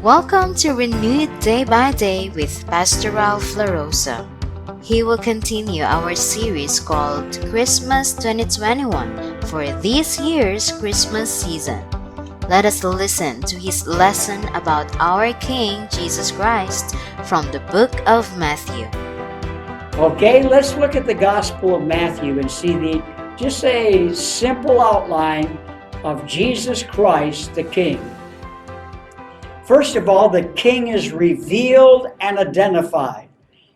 Welcome to Renewed Day by Day with Pastor LaRosa. He will continue our series called Christmas 2021 for this year's Christmas season. Let us listen to his lesson about our King Jesus Christ from the book of Matthew. Okay, let's look at the Gospel of Matthew and see just a simple outline of Jesus Christ, the King. First of all, the King is revealed and identified.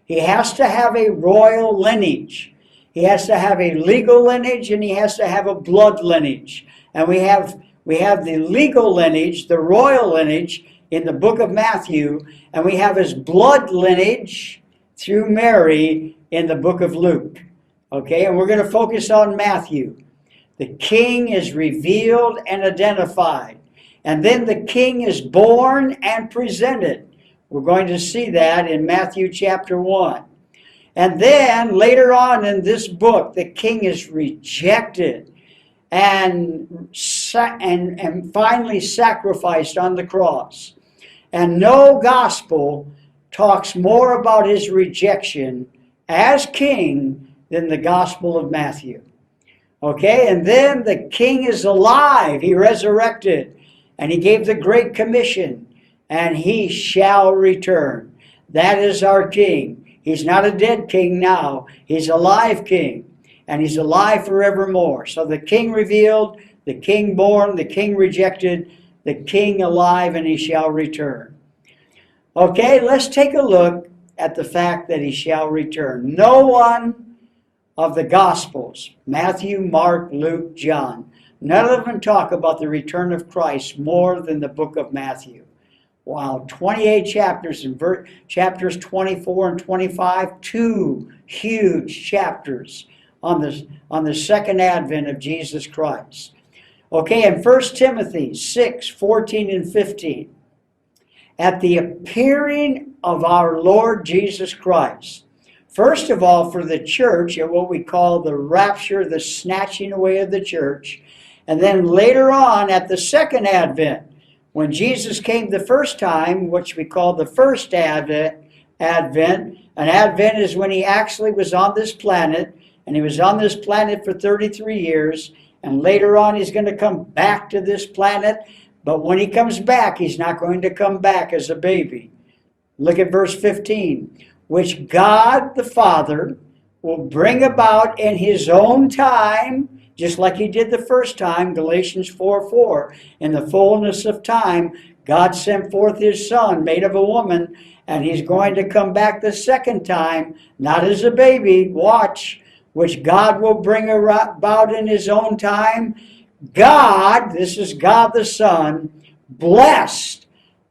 He has to have a royal lineage. He has to have a legal lineage, and he has to have a blood lineage. And we have the legal lineage, the royal lineage, in the book of Matthew, and we have his blood lineage through Mary in the book of Luke. Okay, and we're going to focus on Matthew. The King is revealed and identified. And then the King is born and presented. We're going to see that in Matthew chapter 1. And then later on in this book, the King is rejected and finally sacrificed on the cross. And no gospel talks more about his rejection as King than the Gospel of Matthew. Okay, and then the King is alive. He resurrected. And he gave the Great Commission, and he shall return. That is our King. He's not a dead king now. He's a live king, and he's alive forevermore. So the King revealed, the King born, the King rejected, the King alive, and he shall return. Okay, let's take a look at the fact that he shall return. No one of the Gospels, Matthew, Mark, Luke, John, none of them talk about the return of Christ more than the book of Matthew. Wow, 28 chapters, in chapters 24 and 25, two huge chapters on the second advent of Jesus Christ. Okay, in 1 Timothy 6, 14 and 15, at the appearing of our Lord Jesus Christ, first of all, for the church, at what we call the rapture, the snatching away of the church, and then later on at the second advent, when Jesus came the first time, which we call the first advent, an advent is when he actually was on this planet, and he was on this planet for 33 years, and later on he's going to come back to this planet, but when he comes back, he's not going to come back as a baby. Look at verse 15, which God the Father will bring about in his own time, just like he did the first time, Galatians 4:4. In the fullness of time, God sent forth his Son, made of a woman, and he's going to come back the second time, not as a baby, watch, which God will bring about in his own time. God, this is God the Son, blessed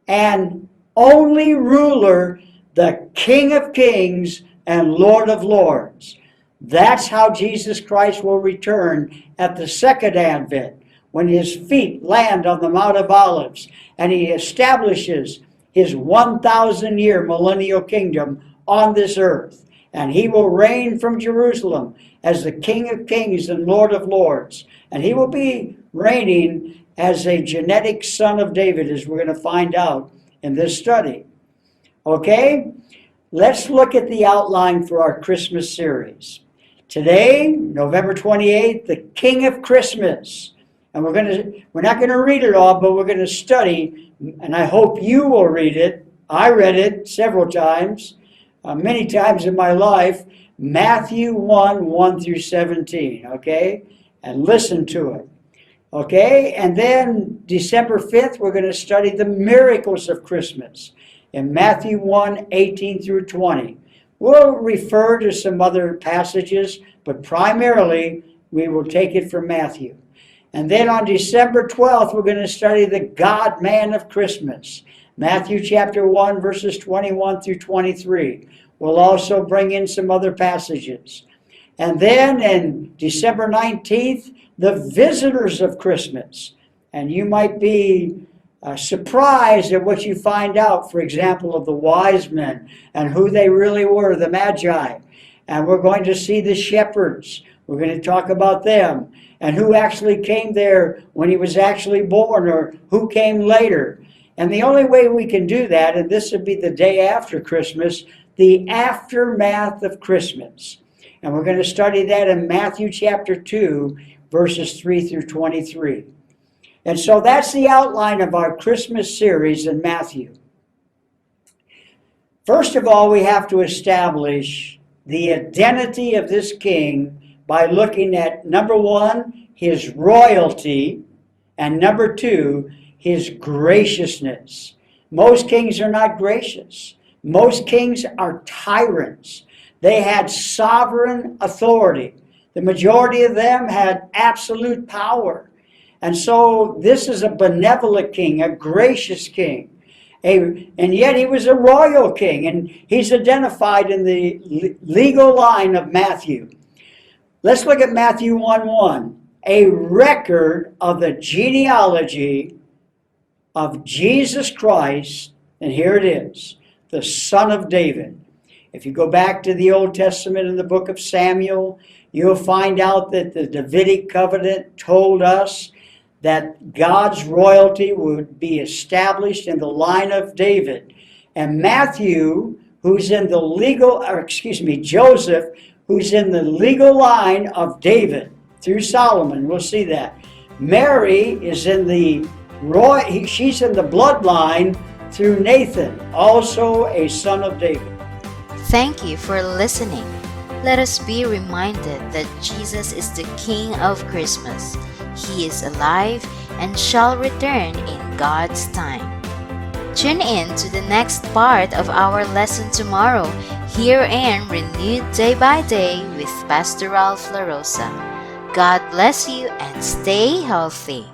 and only ruler, the King of kings and Lord of lords. That's how Jesus Christ will return at the second advent, when his feet land on the Mount of Olives and he establishes his 1,000-year millennial kingdom on this earth. And he will reign from Jerusalem as the King of kings and Lord of lords. And he will be reigning as a genetic son of David, as we're going to find out in this study. Okay? Let's look at the outline for our Christmas series. Today, November 28th, the King of Christmas. And we're not going to read it all, but we're going to study, and I hope you will read it. I read it several times, many times in my life, Matthew 1 through 17, okay? And listen to it, okay? And then December 5th, we're going to study the miracles of Christmas in Matthew 1, 18 through 20. We'll refer to some other passages, but primarily we will take it from Matthew. And then on December 12th, we're going to study the God-man of Christmas, Matthew chapter 1, verses 21 through 23. We'll also bring in some other passages. And then in December 19th, the visitors of Christmas. And you might be surprised at what you find out, for example, of the wise men and who they really were, the Magi. And we're going to see the shepherds. We're going to talk about them and who actually came there when he was actually born or who came later. And the only way we can do that, and this would be the day after Christmas, the aftermath of Christmas. And we're going to study that in Matthew chapter 2, verses 3 through 23. And so that's the outline of our Christmas series in Matthew. First of all, we have to establish the identity of this king by looking at, number one, his royalty, and number two, his graciousness. Most kings are not gracious. Most kings are tyrants. They had sovereign authority. The majority of them had absolute power. And so this is a benevolent king, a gracious king. And yet he was a royal king, and he's identified in the legal line of Matthew. Let's look at Matthew 1:1, a record of the genealogy of Jesus Christ, and here it is, the son of David. If you go back to the Old Testament in the book of Samuel, you'll find out that the Davidic covenant told us that God's royalty would be established in the line of David. And Matthew, Joseph, who's in the legal line of David through Solomon, we'll see that. Mary is in the she's in the bloodline through Nathan, also a son of David. Thank you for listening. Let us be reminded that Jesus is the King of Christmas. He is alive and shall return in God's time. Tune in to the next part of our lesson tomorrow, here in Renewed Day by Day with Pastor LaRosa. God bless you and stay healthy.